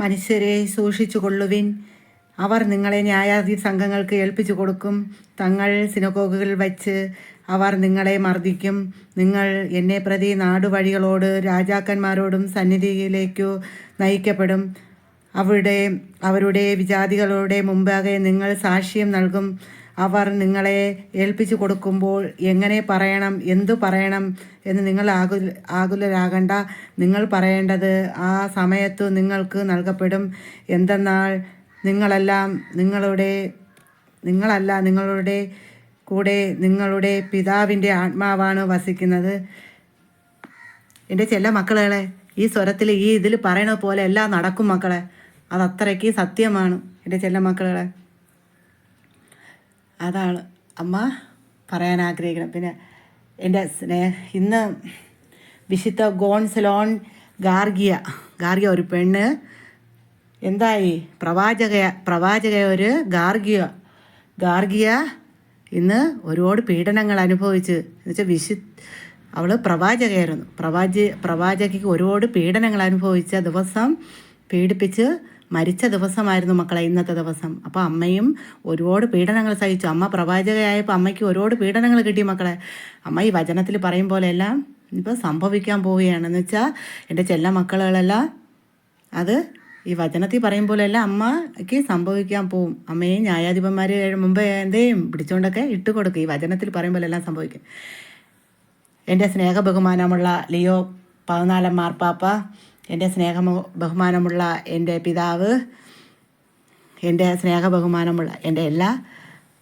മനുഷ്യരെ സൂക്ഷിച്ചു കൊള്ളുവിൻ. അവർ നിങ്ങളെ ന്യായാധി സംഘങ്ങൾക്ക് ഏൽപ്പിച്ചു കൊടുക്കും. തങ്ങൾ സിനഗോഗുകളിൽ വച്ച് അവർ നിങ്ങളെ മർദ്ദിക്കും. നിങ്ങൾ എന്നെ പ്രതി നാടുവഴികളോട് രാജാക്കന്മാരോടും സന്നിധിയിലേക്കു നയിക്കപ്പെടും. അവരുടെ വിജാതികളുടെ മുമ്പാകെ നിങ്ങൾ സാക്ഷ്യം നൽകും. അവർ നിങ്ങളെ ഏൽപ്പിച്ചു കൊടുക്കുമ്പോൾ എങ്ങനെ പറയണം, എന്തു പറയണം എന്ന് നിങ്ങൾ ആകുലരാകണ്ട. നിങ്ങൾ പറയേണ്ടത് ആ സമയത്തു നിങ്ങൾക്ക് നൽകപ്പെടും. എന്തെന്നാൽ നിങ്ങളല്ല നിങ്ങളുടെ കൂടെ നിങ്ങളുടെ പിതാവിൻ്റെ ആത്മാവാണ് വസിക്കുന്നത്. എൻ്റെ ചെല്ല മക്കളെ, ഈ സ്വരത്തിൽ ഈ ഇതിൽ പറയണ പോലെ എല്ലാം നടക്കും മക്കളെ. അതത്രയ്ക്ക് സത്യമാണ് എൻ്റെ ചെല്ല മക്കളെ. അതാണ് അമ്മ പറയാൻ ആഗ്രഹിക്കണം. പിന്നെ എൻ്റെ ഇന്ന് വിശുദ്ധ ഗോൺസലോൺ ഗാർഗിയ ഒരു പെണ്ണ് എന്തായി, പ്രവാചക ഒരു ഗാർഗിയ ഇന്ന് ഒരുപാട് പീഡനങ്ങൾ അനുഭവിച്ച്, എന്നുവെച്ചാൽ അവൾ പ്രവാചകയായിരുന്നു. പ്രവാചകയ്ക്ക് ഒരുപാട് പീഡനങ്ങൾ അനുഭവിച്ച ദിവസം, പീഡിപ്പിച്ച് മരിച്ച ദിവസമായിരുന്നു മക്കളെ ഇന്നത്തെ ദിവസം. അപ്പോൾ അമ്മയും ഒരുപാട് പീഡനങ്ങൾ സഹിച്ചു. അമ്മ പ്രവാചകയായപ്പോൾ അമ്മയ്ക്ക് ഒരുപാട് പീഡനങ്ങൾ കിട്ടി മക്കളെ. അമ്മ ഈ വചനത്തിൽ പറയും പോലെയെല്ലാം ഇപ്പോൾ സംഭവിക്കാൻ പോവുകയാണെന്ന് വെച്ചാൽ എൻ്റെ ചെല്ല മക്കളുകളെല്ലാം അത് ഈ വചനത്തിൽ പറയും പോലെയല്ല അമ്മയ്ക്ക് സംഭവിക്കാൻ പോവും. അമ്മയും ന്യായാധിപന്മാർ മുമ്പ് എന്തേയും പിടിച്ചുകൊണ്ടൊക്കെ ഇട്ട് കൊടുക്കും. ഈ വചനത്തിൽ പറയും പോലെല്ലാം സംഭവിക്കും. എൻ്റെ സ്നേഹ ബഹുമാനമുള്ള ലിയോ 14 മാർപ്പാപ്പ, എൻ്റെ ബഹുമാനമുള്ള എൻ്റെ പിതാവ്, എൻ്റെ ബഹുമാനമുള്ള എൻ്റെ എല്ലാ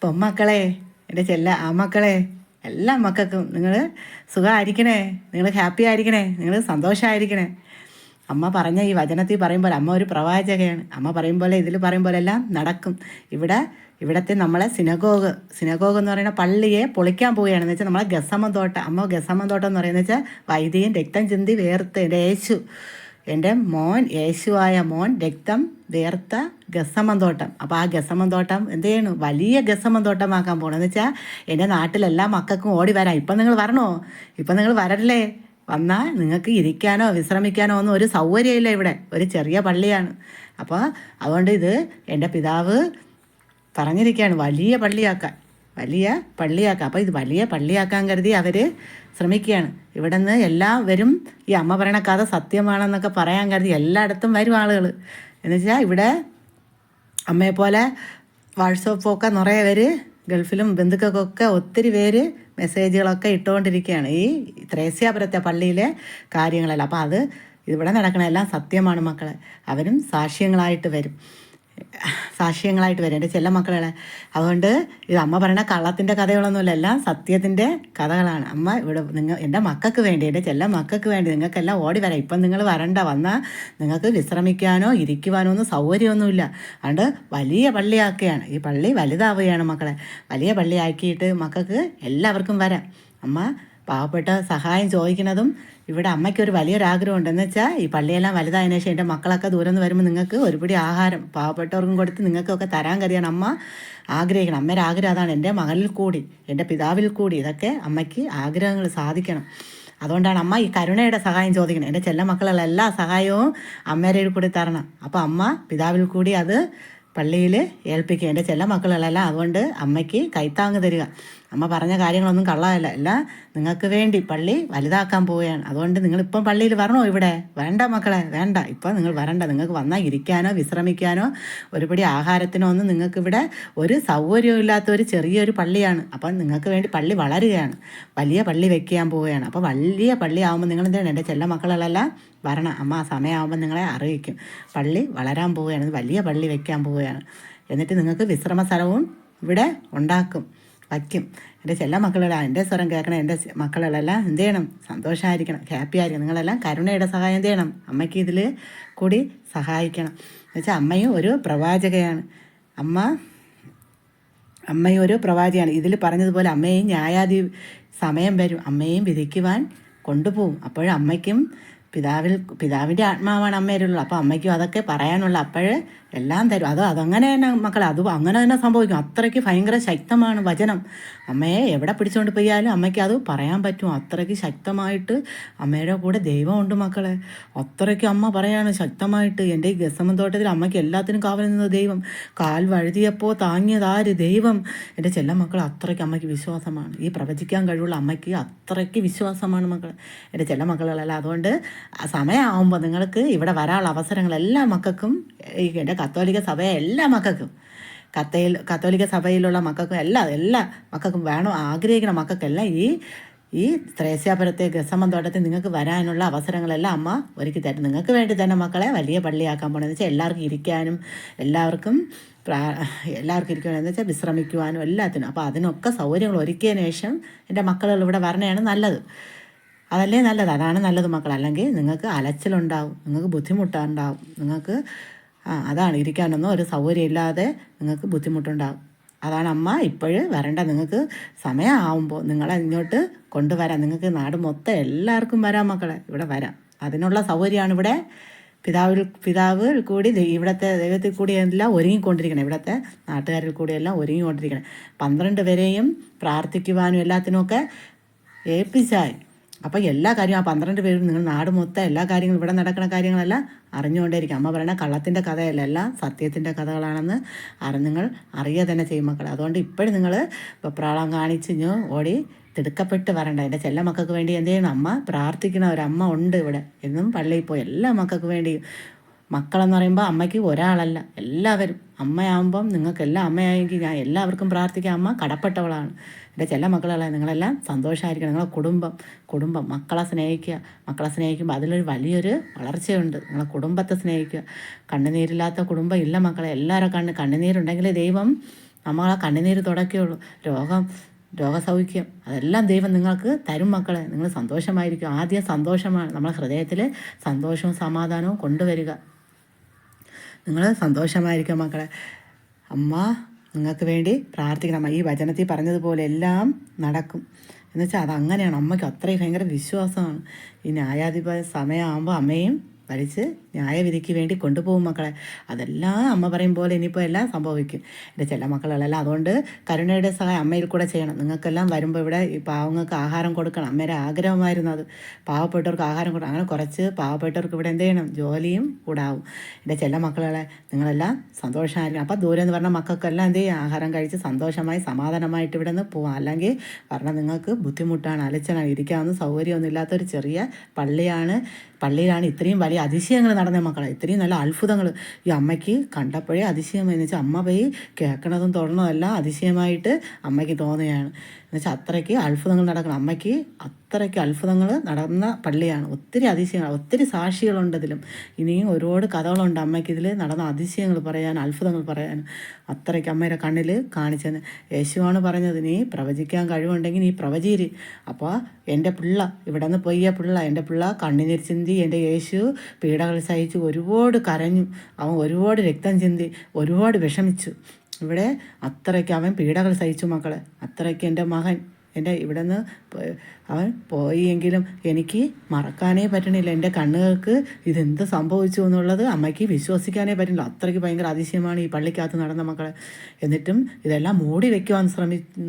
പൊമ്മക്കളെ, എൻ്റെ ചെല്ല ആമക്കളെ, എല്ലാ മക്കൾക്കും നിങ്ങൾ സുഖമായിരിക്കണേ, നിങ്ങൾ ഹാപ്പി ആയിരിക്കണേ, നിങ്ങൾ സന്തോഷമായിരിക്കണേ. അമ്മ പറഞ്ഞ ഈ വചനത്തിൽ പറയും പോലെ അമ്മ ഒരു പ്രവാചകയാണ്. അമ്മ പറയും പോലെ ഇതിൽ പറയും പോലെ എല്ലാം നടക്കും. ഇവിടത്തെ നമ്മളെ സിനഗോഗ് എന്ന് പറയുന്ന പള്ളിയെ പൊളിക്കാൻ പോവുകയാണെന്ന് വെച്ചാൽ നമ്മളെ ഗസമൻ തോട്ടം. അമ്മ ഗസമൻ തോട്ടം എന്ന് പറയുന്നത് വെച്ചാൽ വൈദികൻ രക്തം ചിന്തി വേർത്ത് എൻ്റെ മോൻ യേശുവായ മോൻ രക്തം വേർത്ത ഗസമൻ തോട്ടം. അപ്പോൾ ആ ഗസമൻ തോട്ടം എന്ത് ചെയ്യണു, വലിയ ഗസമൻ തോട്ടമാക്കാൻ പോകണമെന്ന് വെച്ചാൽ എൻ്റെ നാട്ടിലെല്ലാ മക്കൾക്കും ഓടി വരാം. ഇപ്പം നിങ്ങൾ വരണോ? ഇപ്പം നിങ്ങൾ വരല്ലേ? വന്നാൽ നിങ്ങൾക്ക് ഇരിക്കാനോ വിശ്രമിക്കാനോ ഒന്നും ഒരു സൗകര്യമില്ല. ഇവിടെ ഒരു ചെറിയ പള്ളിയാണ്. അപ്പോൾ അതുകൊണ്ട് ഇത് എൻ്റെ പിതാവ് പറഞ്ഞിരിക്കുകയാണ് വലിയ പള്ളിയാക്കാൻ. അപ്പോൾ ഇത് വലിയ പള്ളിയാക്കാൻ കരുതി അവർ ശ്രമിക്കുകയാണ്. ഇവിടെ നിന്ന് എല്ലാവരും ഈ അമ്മ പറയണ കഥ സത്യമാണെന്നൊക്കെ പറയാൻ കരുതി എല്ലായിടത്തും വരും ആളുകൾ. എന്നുവെച്ചാൽ ഇവിടെ അമ്മയെപ്പോലെ വാട്സപ്പൊക്കെ നിറയെ പേര് ഗൾഫിലും ബന്ധുക്കൾക്കൊക്കെ ഒത്തിരി പേര് മെസ്സേജുകളൊക്കെ ഇട്ടുകൊണ്ടിരിക്കുകയാണ് ഈ ത്രേസ്യാപുരത്തെ പള്ളിയിലെ കാര്യങ്ങളെല്ലാം. അപ്പോൾ അത് ഇവിടെ നടക്കണതെല്ലാം സത്യമാണ് മക്കളെ. അവരും സാക്ഷ്യങ്ങളായിട്ട് വരും എൻ്റെ ചെല്ല മക്കളെ. അതുകൊണ്ട് ഇത് അമ്മ പറയണ കള്ളത്തിൻ്റെ കഥകളൊന്നുമില്ല, എല്ലാം സത്യത്തിൻ്റെ കഥകളാണ്. അമ്മ ഇവിടെ എൻ്റെ മക്കൾക്ക് വേണ്ടി, എൻ്റെ ചെല്ല മക്കൾക്ക് വേണ്ടി നിങ്ങൾക്കെല്ലാം ഓടി വരാം. ഇപ്പം നിങ്ങൾ വരണ്ട. വന്നാൽ നിങ്ങൾക്ക് വിശ്രമിക്കാനോ ഇരിക്കുവാനോ ഒന്നും സൗകര്യമൊന്നുമില്ല. അതുകൊണ്ട് വലിയ പള്ളിയാക്കുകയാണ്. ഈ പള്ളി വലുതാവുകയാണ് മക്കളെ. വലിയ പള്ളിയാക്കിയിട്ട് മക്കൾക്ക് എല്ലാവർക്കും വരാം. അമ്മ പാവപ്പെട്ട സഹായം ചോദിക്കുന്നതും ഇവിടെ അമ്മയ്ക്കൊരു വലിയൊരാഗ്രഹമുണ്ട്. എന്ന് വെച്ചാൽ ഈ പള്ളിയെല്ലാം വലുതായതിനു ശേഷം എൻ്റെ മക്കളൊക്കെ ദൂരം നിന്ന് വരുമ്പോൾ നിങ്ങൾക്ക് ഒരുപിടി ആഹാരം പാവപ്പെട്ടവർക്കും കൊടുത്ത് നിങ്ങൾക്കൊക്കെ തരാൻ കരുതിയാണ് അമ്മ ആഗ്രഹിക്കണം. അമ്മയുടെ ആഗ്രഹം അതാണ്. എൻ്റെ മകളിൽ കൂടി, എൻ്റെ പിതാവിൽ കൂടി ഇതൊക്കെ അമ്മയ്ക്ക് ആഗ്രഹങ്ങൾ സാധിക്കണം. അതുകൊണ്ടാണ് അമ്മ ഈ കരുണയുടെ സഹായം ചോദിക്കണം. എൻ്റെ ചെല്ല മക്കളുള്ള എല്ലാ സഹായവും അമ്മയുടെ കൂടി തരണം. അപ്പോൾ അമ്മ പിതാവിൽ കൂടി അത് പള്ളിയിൽ ഏൽപ്പിക്കുക എൻ്റെ ചെല്ല മക്കളുകളെല്ലാം. അതുകൊണ്ട് അമ്മയ്ക്ക് കൈത്താങ്ങ് തരിക. അമ്മ പറഞ്ഞ കാര്യങ്ങളൊന്നും കള്ളമല്ല. എല്ലാം നിങ്ങൾക്ക് വേണ്ടി പള്ളി വലുതാക്കാൻ പോവുകയാണ്. അതുകൊണ്ട് നിങ്ങളിപ്പം പള്ളിയിൽ വരണോ? ഇവിടെ വേണ്ട മക്കളെ, വേണ്ട. ഇപ്പം നിങ്ങൾ വരണ്ട. നിങ്ങൾക്ക് വന്നാൽ ഇരിക്കാനോ വിശ്രമിക്കാനോ ഒരുപടി ആഹാരത്തിനോ ഒന്നും നിങ്ങൾക്കിവിടെ ഒരു സൗകര്യവും ഇല്ലാത്ത ഒരു ചെറിയൊരു പള്ളിയാണ്. അപ്പം നിങ്ങൾക്ക് വേണ്ടി പള്ളി വളരുകയാണ്. വലിയ പള്ളി വെക്കാൻ പോവുകയാണ്. അപ്പോൾ വലിയ പള്ളി ആകുമ്പോൾ നിങ്ങൾ എന്താണ് എൻ്റെ ചെല്ല മക്കളെല്ലാം വരണം. അമ്മ ആ സമയമാകുമ്പോൾ നിങ്ങളെ അറിയിക്കും. പള്ളി വളരാൻ പോവുകയാണ്, വലിയ പള്ളി വെക്കാൻ പോവുകയാണ്. എന്നിട്ട് നിങ്ങൾക്ക് വിശ്രമ സ്ഥലവും ഇവിടെ വയ്ക്കും. എൻ്റെ ചെല്ല മക്കളെല്ലാം എൻ്റെ സ്വരം കേൾക്കണം. എൻ്റെ മക്കളെല്ലാം എന്ത് ചെയ്യണം? സന്തോഷമായിരിക്കണം, ഹാപ്പി ആയിരിക്കണം. നിങ്ങളെല്ലാം കരുണയുടെ സഹായം എന്ത് ചെയ്യണം? അമ്മയ്ക്ക് ഇതിൽ കൂടി സഹായിക്കണം. എന്നുവെച്ചാൽ അമ്മയും ഒരു പ്രവാചകയാണ്. അമ്മയും ഒരു പ്രവാചകയാണ്. ഇതിൽ പറഞ്ഞതുപോലെ അമ്മയും സമയം വരും, അമ്മയും വിധിക്കുവാൻ കൊണ്ടുപോകും. അപ്പോഴമ്മയ്ക്കും പിതാവിൻ്റെ ആത്മാവാണ് അമ്മയിലുള്ളത്. അപ്പോൾ അമ്മയ്ക്കും അതൊക്കെ പറയാനുള്ള അപ്പോൾ എല്ലാം തരും. അതങ്ങനെ തന്നെ മക്കളെ, അങ്ങനെ തന്നെ സംഭവിക്കും. അത്രയ്ക്ക് ഭയങ്കര ശക്തമാണ് വചനം. അമ്മയെ എവിടെ പിടിച്ചുകൊണ്ട് പോയാലും അമ്മയ്ക്ക് അത് പറയാൻ പറ്റും. അത്രയ്ക്ക് ശക്തമായിട്ട് അമ്മയുടെ കൂടെ ദൈവമുണ്ട് മക്കളെ. അത്രയ്ക്ക് അമ്മ പറയാണ് ശക്തമായിട്ട്. എൻ്റെ ഈ ഗസമൻ തോട്ടത്തിൽ അമ്മയ്ക്ക് എല്ലാത്തിനും കാവൽ നിന്ന ദൈവം, കാൽ വഴുതിയപ്പോൾ താങ്ങിയതാര്? ദൈവം. എൻ്റെ മക്കൾ അത്രയ്ക്ക് അമ്മയ്ക്ക് വിശ്വാസമാണ്. ഈ പ്രവചിക്കാൻ കഴിവുള്ള അമ്മയ്ക്ക് അത്രയ്ക്ക് വിശ്വാസമാണ് മക്കളെ, എൻ്റെ മക്കളല്ല. അതുകൊണ്ട് സമയമാകുമ്പോൾ നിങ്ങൾക്ക് ഇവിടെ വരാനുള്ള അവസരങ്ങൾ എല്ലാ മക്കൾക്കും, എൻ്റെ കത്തോലിക്ക സഭയെ എല്ലാ മക്കൾക്കും, കത്തോലിക്ക സഭയിലുള്ള മക്കൾക്കും എല്ലാ മക്കൾക്കും വേണം, ആഗ്രഹിക്കുന്ന മക്കൾക്കെല്ലാം ഈ ത്രേസ്യാപുരത്തെ ഗസമൻ തോട്ടത്തിൽ നിങ്ങൾക്ക് വരാനുള്ള അവസരങ്ങളെല്ലാം അമ്മ ഒരുക്കി തരും. നിങ്ങൾക്ക് വേണ്ടി തന്നെ മക്കളെ വലിയ പള്ളിയാക്കാൻ പോകണമെന്ന് വെച്ചാൽ എല്ലാവർക്കും ഇരിക്കാനും എല്ലാവർക്കും ഇരിക്കുകയാണെന്ന് വെച്ചാൽ വിശ്രമിക്കുവാനും എല്ലാത്തിനും. അപ്പോൾ അതിനൊക്കെ സൗകര്യങ്ങൾ ഒരുക്കിയതിന് ശേഷം എൻ്റെ മക്കൾ ഇവിടെ വരണയാണ് നല്ലത്. അതല്ലേ നല്ലത്, അതാണ് നല്ലത് മക്കൾ. അല്ലെങ്കിൽ നിങ്ങൾക്ക് അലച്ചിലുണ്ടാവും, നിങ്ങൾക്ക് ബുദ്ധിമുട്ടുണ്ടാവും, നിങ്ങൾക്ക് അതാണ് ഇരിക്കാനൊന്നും ഒരു സൗകര്യം ഇല്ലാതെ നിങ്ങൾക്ക് ബുദ്ധിമുട്ടുണ്ടാകും. അതാണ് അമ്മ ഇപ്പോഴും വരണ്ട. നിങ്ങൾക്ക് സമയമാകുമ്പോൾ നിങ്ങളെ ഇങ്ങോട്ട് കൊണ്ടുവരാം. നിങ്ങൾക്ക് നാട് മൊത്തം എല്ലാവർക്കും വരാം മക്കളെ, ഇവിടെ വരാം. അതിനുള്ള സൗകര്യമാണ് ഇവിടെ പിതാവിൽ കൂടി ഇവിടുത്തെ ദൈവത്തിൽ കൂടി എല്ലാം ഒരുങ്ങിക്കൊണ്ടിരിക്കണം. ഇവിടുത്തെ നാട്ടുകാരിൽ കൂടിയെല്ലാം ഒരുങ്ങിക്കൊണ്ടിരിക്കണം. 12 പേരെയും പ്രാർത്ഥിക്കുവാനും എല്ലാത്തിനുമൊക്കെ ഏൽപ്പിച്ചായി. അപ്പോൾ എല്ലാ കാര്യവും ആ 12 പേരും നിങ്ങൾ നാട് മൊത്തം എല്ലാ കാര്യങ്ങളും ഇവിടെ നടക്കുന്ന കാര്യങ്ങളെല്ലാം അറിഞ്ഞുകൊണ്ടേയിരിക്കും. അമ്മ പറയണ കള്ളത്തിൻ്റെ കഥയല്ല, എല്ലാം സത്യത്തിൻ്റെ കഥകളാണെന്ന് നിങ്ങൾ അറിയുക തന്നെ ചെയ്യും മക്കളെ. അതുകൊണ്ട് ഇപ്പോഴും നിങ്ങൾ വെപ്രാളം കാണിച്ച് ഓടി തിടുക്കപ്പെട്ട് വരണ്ട. എൻ്റെ മക്കൾക്ക് വേണ്ടി എന്ത് ചെയ്യണം? അമ്മ പ്രാർത്ഥിക്കണ ഒരമ്മ ഉണ്ട് ഇവിടെ. എന്നും പള്ളിയിൽ പോയി എല്ലാ മക്കൾക്ക് വേണ്ടിയും. മക്കളെന്ന് പറയുമ്പോൾ അമ്മയ്ക്ക് ഒരാളല്ല, എല്ലാവരും. അമ്മയാകുമ്പം നിങ്ങൾക്കെല്ലാം അമ്മയായെങ്കിൽ ഞാൻ എല്ലാവർക്കും പ്രാർത്ഥിക്കാൻ അമ്മ കടപ്പെട്ടവളാണ്. എൻ്റെ മക്കളല്ല, നിങ്ങളെല്ലാം സന്തോഷമായിരിക്കണം. നിങ്ങളെ കുടുംബം മക്കളെ സ്നേഹിക്കുക. മക്കളെ സ്നേഹിക്കുമ്പോൾ അതിലൊരു വലിയൊരു വളർച്ചയുണ്ട്. നിങ്ങളെ കുടുംബത്തെ സ്നേഹിക്കുക. കണ്ണുനീരില്ലാത്ത കുടുംബം ഇല്ല മക്കളെ. എല്ലാവരും കണ്ണുനീരുണ്ടെങ്കിലേ ദൈവം നമ്മളെ കണ്ണുനീര് തുടക്കുകയുള്ളൂ. രോഗസൗഖ്യം അതെല്ലാം ദൈവം നിങ്ങൾക്ക് തരും മക്കളെ. നിങ്ങൾ സന്തോഷമായിരിക്കും. ആദ്യം സന്തോഷമാണ് നമ്മളെ ഹൃദയത്തിൽ സന്തോഷവും സമാധാനവും കൊണ്ടുവരിക. നിങ്ങൾ സന്തോഷമായിരിക്കും മക്കളെ. അമ്മ നിങ്ങൾക്ക് വേണ്ടി പ്രാർത്ഥിക്കണം. ഈ വചനത്തിൽ പറഞ്ഞതുപോലെ എല്ലാം നടക്കും എന്നുവെച്ചാൽ അതങ്ങനെയാണ്. അമ്മയ്ക്ക് അത്രയും ഭയങ്കര വിശ്വാസമാണ്. ഈ ന്യായാധിപ സമയമാകുമ്പോൾ അമ്മയും വലിച്ച് ന്യായവിധിക്ക് വേണ്ടി കൊണ്ടുപോകും മക്കളെ. അതെല്ലാം അമ്മ പറയും പോലെ ഇനിയിപ്പോൾ എല്ലാം സംഭവിക്കും. എൻ്റെ മക്കളെല്ലാം അതുകൊണ്ട് കരുണയുടെ സഹായം അമ്മയിൽ കൂടെ ചെയ്യണം. നിങ്ങൾക്കെല്ലാം വരുമ്പോൾ ഇവിടെ ഈ പാവങ്ങൾക്ക് ആഹാരം കൊടുക്കണം. അമ്മയുടെ ആഗ്രഹമായിരുന്നു അത്. പാവപ്പെട്ടവർക്ക് ആഹാരം കൊടുക്കണം. അങ്ങനെ കുറച്ച് പാവപ്പെട്ടവർക്ക് ഇവിടെ എന്ത് ചെയ്യണം? ജോലിയും കൂടാവും. എൻ്റെ മക്കളെ നിങ്ങളെല്ലാം സന്തോഷമായിരിക്കും. അപ്പോൾ ദൂരെ എന്ന് പറഞ്ഞാൽ മക്കൾക്കെല്ലാം എന്ത് ചെയ്യും? ആഹാരം കഴിച്ച് സന്തോഷമായി സമാധാനമായിട്ട് ഇവിടെ നിന്ന് പോവാം. അല്ലെങ്കിൽ പറഞ്ഞാൽ നിങ്ങൾക്ക് ബുദ്ധിമുട്ടാണ്, അലച്ചലാണ്, ഇരിക്കാവുന്ന സൗകര്യമൊന്നും ഇല്ലാത്തൊരു ചെറിയ പള്ളിയിലാണ് ഇത്രയും വലിയ അതിശയങ്ങൾ നടന്ന മക്കളെ. ഇത്രയും നല്ല അത്ഭുതങ്ങൾ ഈ അമ്മയ്ക്ക് കണ്ടപ്പോഴേ അതിശയമായി. എന്ന് വെച്ചാൽ അമ്മ പോയി കേൾക്കണതും തൊടണതെല്ലാം അതിശയമായിട്ട് അമ്മയ്ക്ക് തോന്നുകയാണ്. എന്നുവെച്ചാൽ അത്രയ്ക്ക് അത്ഭുതങ്ങൾ നടക്കണം. അമ്മയ്ക്ക് അത്രയ്ക്ക് അത്ഭുതങ്ങൾ നടന്ന പള്ളിയാണ്. ഒത്തിരി അതിശയങ്ങൾ, ഒത്തിരി സാക്ഷികളുണ്ട് ഇതിലും. ഇനിയും ഒരുപാട് കഥകളുണ്ട് അമ്മയ്ക്ക് ഇതിൽ നടന്ന അതിശയങ്ങൾ പറയാൻ, അത്ഭുതങ്ങൾ പറയാൻ. അത്രയ്ക്ക് അമ്മയുടെ കണ്ണിൽ കാണിച്ചെന്ന് യേശുവാണ് പറഞ്ഞത്. നീ പ്രവചിക്കാൻ കഴിവുണ്ടെങ്കിൽ നീ പ്രവചീര്. അപ്പോൾ എൻ്റെ പിള്ള ഇവിടെ നിന്ന് പൊയ്യ പിള്ള, എൻ്റെ പിള്ള കണ്ണുനീർ ചിന്തി. എൻ്റെ യേശു പീഡകൾ സഹിച്ച് ഒരുപാട് കരഞ്ഞു. അവൻ ഒരുപാട് രക്തം ചിന്തി, ഒരുപാട് വിഷമിച്ചു. ഇവിടെ അത്രയ്ക്ക് അവൻ പീഡകൾ സഹിച്ചു മക്കളെ. അത്രയ്ക്ക് എൻ്റെ മകൻ ഇവിടെ നിന്ന് അവൻ പോയെങ്കിലും എനിക്ക് മറക്കാനേ പറ്റണില്ല. എൻ്റെ കണ്ണുകൾക്ക് ഇതെന്ത് സംഭവിച്ചു എന്നുള്ളത് അമ്മയ്ക്ക് വിശ്വസിക്കാനേ പറ്റില്ല. അത്രയ്ക്ക് ഭയങ്കര അതിശയമാണ് ഈ പള്ളിക്കകത്ത് നടന്ന മക്കളെ. എന്നിട്ടും ഇതെല്ലാം മൂടി വയ്ക്കുവാൻ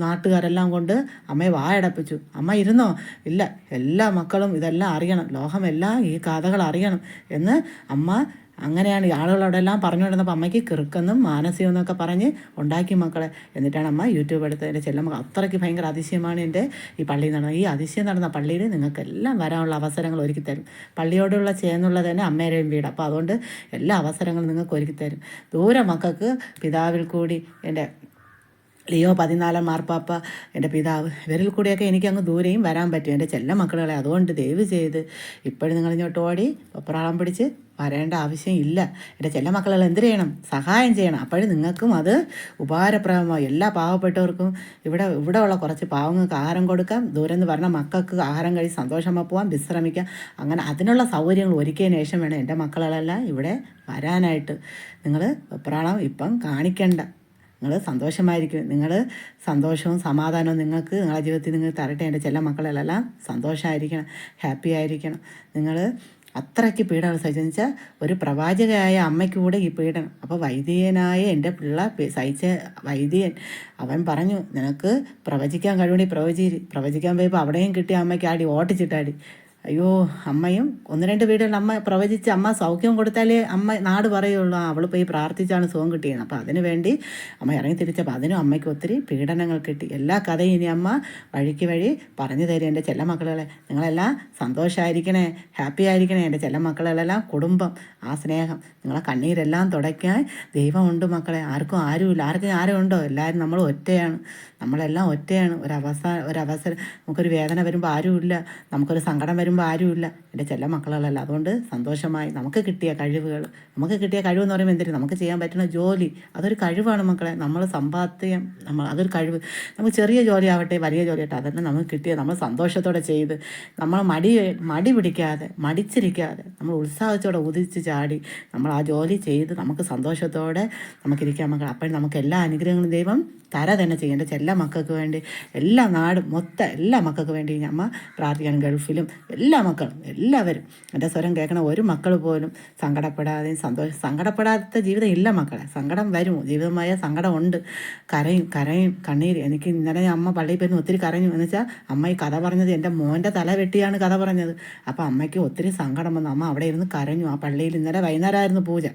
നാട്ടുകാരെല്ലാം കൊണ്ട് അമ്മയെ വായടപ്പിച്ചു. അമ്മ ഇരുന്നോ? ഇല്ല, എല്ലാ മക്കളും ഇതെല്ലാം അറിയണം, ലോകമെല്ലാം ഈ കഥകൾ അറിയണം എന്ന് അമ്മ അങ്ങനെയാണ് ആളുകളോടെല്ലാം പറഞ്ഞുകൊണ്ടിരുന്നപ്പോൾ അമ്മയ്ക്ക് കിറുക്കെന്നും മാനസികം എന്നൊക്കെ പറഞ്ഞ് ഉണ്ടാക്കി മക്കളെ. എന്നിട്ടാണ് അമ്മ യൂട്യൂബ് എടുത്ത് എൻ്റെ ചെല്ലമ്മ. അത്രയ്ക്ക് ഭയങ്കര അതിശയമാണ് എൻ്റെ ഈ പള്ളിയിൽ നടന്നത്. ഈ അതിശയം നടന്ന പള്ളിയിൽ നിങ്ങൾക്കെല്ലാം വരാനുള്ള അവസരങ്ങൾ ഒരുക്കി തരും. പള്ളിയോടുള്ള ചേർന്നുള്ളത് തന്നെ അമ്മയുടെയും വീട്. അപ്പോൾ അതുകൊണ്ട് എല്ലാ അവസരങ്ങളും നിങ്ങൾക്ക് ഒരുക്കി തരും. ദൂരെ മക്കൾക്ക് പിതാവിൽ കൂടി എൻ്റെ ലിയോ 14 മാർപ്പാപ്പ, എൻ്റെ പിതാവ്, ഇവരിൽ കൂടിയൊക്കെ എനിക്കങ്ങ് ദൂരെയും വരാൻ പറ്റും എൻ്റെ മക്കളെ. അതുകൊണ്ട് ദയവ് ചെയ്ത് ഇപ്പോഴും നിങ്ങൾ ഇങ്ങോട്ട് ഓടി ഒപ്പറാളം പിടിച്ച് വരേണ്ട ആവശ്യം ഇല്ല. എൻ്റെ മക്കളെല്ലാം എന്ത് ചെയ്യണം? സഹായം ചെയ്യണം. അപ്പോഴും നിങ്ങൾക്കും അത് ഉപകാരപ്രദമായി. എല്ലാ പാവപ്പെട്ടവർക്കും ഇവിടെ ഉള്ള കുറച്ച് പാവങ്ങൾക്ക് ആഹാരം കൊടുക്കാം. ദൂരെ നിന്ന് പറഞ്ഞ മക്കൾക്ക് ആഹാരം കഴിച്ച് സന്തോഷമായി പോകാം, വിശ്രമിക്കാം. അങ്ങനെ അതിനുള്ള സൗകര്യങ്ങൾ ഒരുക്കിയതിന് ശേഷം വേണം എൻ്റെ മക്കളെല്ലാം ഇവിടെ വരാനായിട്ട്. നിങ്ങൾ ഒപ്പറാളം ഇപ്പം കാണിക്കണ്ട. നിങ്ങൾ സന്തോഷമായിരിക്കും. നിങ്ങൾ സന്തോഷവും സമാധാനവും നിങ്ങൾക്ക് നിങ്ങളുടെ ജീവിതത്തിൽ നിങ്ങൾ തരട്ടെ. എൻ്റെ മക്കളെല്ലാം സന്തോഷമായിരിക്കണം, ഹാപ്പി ആയിരിക്കണം. നിങ്ങൾ അത്രയ്ക്ക് പീഡനം സഹിച്ചെന്ന് വെച്ചാൽ ഒരു പ്രവാചകയായ അമ്മയ്ക്ക് കൂടെ ഈ പീഡനം. അപ്പോൾ വൈദികനായ എൻ്റെ പിള്ള സഹിച്ച വൈദികൻ അവൻ പറഞ്ഞു, നിനക്ക് പ്രവചിക്കാൻ കഴിവുണ്ടെങ്കിൽ പ്രവചിക്കാൻ പോയപ്പോൾ അവിടെയും കിട്ടിയ അമ്മയ്ക്ക് ആടി ഓട്ടിച്ചിട്ടാടി. അയ്യോ, അമ്മയും 1-2 വീടുകളിൽ അമ്മ പ്രവചിച്ച് അമ്മ സൗഖ്യം കൊടുത്താലേ അമ്മ നാട് പറയുള്ളൂ, അവൾ പോയി പ്രാർത്ഥിച്ചാണ് സുഖം കിട്ടിയത്. അപ്പോൾ അതിന് വേണ്ടി അമ്മ ഇറങ്ങി തിരിച്ചപ്പോൾ അതിനും അമ്മയ്ക്ക് ഒത്തിരി പീഡനങ്ങൾ കിട്ടി. എല്ലാ കഥയും ഇനി അമ്മ വഴിക്ക് വഴി പറഞ്ഞു തരും. എൻ്റെ ചെല്ല മക്കളെ നിങ്ങളെല്ലാം സന്തോഷമായിരിക്കണേ, ഹാപ്പി ആയിരിക്കണേ. എൻ്റെ ചെല്ല മക്കളെല്ലാം കുടുംബം, ആ സ്നേഹം, നിങ്ങളെ കണ്ണീരെല്ലാം തുടയ്ക്കാൻ ദൈവമുണ്ട് മക്കളെ. ആരുമില്ല. ആരും ഉണ്ടോ? എല്ലാവരും നമ്മൾ ഒറ്റയാണ്, നമ്മളെല്ലാം ഒറ്റയാണ്. ഒരവസരം നമുക്കൊരു വേദന വരുമ്പോൾ ആരുമില്ല, നമുക്കൊരു സങ്കടം വരുമ്പോൾ ആരുമില്ല. എൻ്റെ ചെല്ല മക്കളല്ല. അതുകൊണ്ട് സന്തോഷമായി നമുക്ക് കിട്ടിയ കഴിവുകൾ, നമുക്ക് കിട്ടിയ കഴിവെന്ന് പറയുമ്പോൾ എന്തിനും നമുക്ക് ചെയ്യാൻ പറ്റുന്ന ജോലി, അതൊരു കഴിവാണ് മക്കളെ. നമ്മൾ സമ്പാദ്യം, അതൊരു കഴിവ്. നമുക്ക് ചെറിയ ജോലി ആവട്ടെ വലിയ ജോലി ആവട്ടെ, അതെല്ലാം നമുക്ക് കിട്ടിയത് നമ്മൾ സന്തോഷത്തോടെ ചെയ്ത്, നമ്മൾ മടി പിടിക്കാതെ മടിച്ചിരിക്കാതെ നമ്മൾ ഉത്സാഹത്തോടെ ഉദിച്ച് ചാടി നമ്മൾ ആ ജോലി ചെയ്ത് നമുക്ക് സന്തോഷത്തോടെ നമുക്കിരിക്കാം മക്കൾ. അപ്പോൾ നമുക്ക് എല്ലാ അനുഗ്രഹങ്ങളും ദൈവം തന്നെ ചെയ്യേണ്ട ചെല്ല മക്കൾക്ക് വേണ്ടി, എല്ലാ നാടും മൊത്തം എല്ലാ മക്കൾക്ക് വേണ്ടി അമ്മ പ്രാർത്ഥിക്കണം. ഗൾഫിലും എല്ലാ മക്കളും എല്ലാവരും എൻ്റെ സ്വരം കേൾക്കണ ഒരു മക്കൾ പോലും സങ്കടപ്പെടാതെയും സങ്കടപ്പെടാത്ത ജീവിതം ഇല്ല മക്കളെ. സങ്കടം വരും, ജീവിതമായ സങ്കടം ഉണ്ട്, കരയും കണ്ണീര്. എനിക്ക് ഇന്നലെ അമ്മ പള്ളിയിൽ പോയി ഒത്തിരി കരഞ്ഞു. എന്ന് വെച്ചാൽ അമ്മ ഈ കഥ പറഞ്ഞത് എൻ്റെ മോൻ്റെ തല വെട്ടിയാണ് കഥ പറഞ്ഞത്. അപ്പോൾ അമ്മയ്ക്ക് ഒത്തിരി സങ്കടം വന്നു. അമ്മ അവിടെ ഇരുന്ന് കരഞ്ഞു. ആ പള്ളിയിൽ ഇന്നലെ വൈകുന്നേരമായിരുന്നു പൂജ.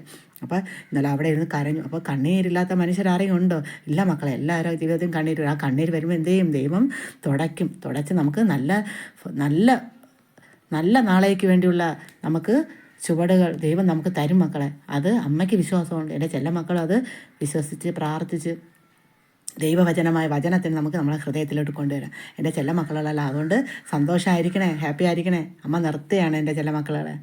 അപ്പോൾ ഇന്നലെ അവിടെ ഇരുന്ന് കരഞ്ഞു. അപ്പോൾ കണ്ണീരില്ലാത്ത മനുഷ്യരാരെയും ഉണ്ടോ? ഇല്ല മക്കളെ, എല്ലാവരും ജീവിതത്തിലും കണ്ണീര്. ആ കണ്ണീര് വരുമ്പോൾ എന്ത് ചെയ്യും? ദൈവം തുടച്ച് നമുക്ക് നല്ല നാളേക്ക് വേണ്ടിയുള്ള നമുക്ക് ചുവടുകൾ ദൈവം നമുക്ക് തരും മക്കളെ. അത് അമ്മയ്ക്ക് വിശ്വാസമുണ്ട്. എൻ്റെ ചെല്ല മക്കൾ അത് വിശ്വസിച്ച് പ്രാർത്ഥിച്ച് ദൈവവചനമായ വചനത്തിന് നമുക്ക് നമ്മളെ ഹൃദയത്തിലോട്ട് കൊണ്ടുവരാം. എൻ്റെ ചെല്ല മക്കളല്ല. അതുകൊണ്ട് സന്തോഷമായിരിക്കണേ, ഹാപ്പി ആയിരിക്കണേ. അമ്മ നിർത്തുകയാണ് എൻ്റെ ചെല്ല മക്കളെ.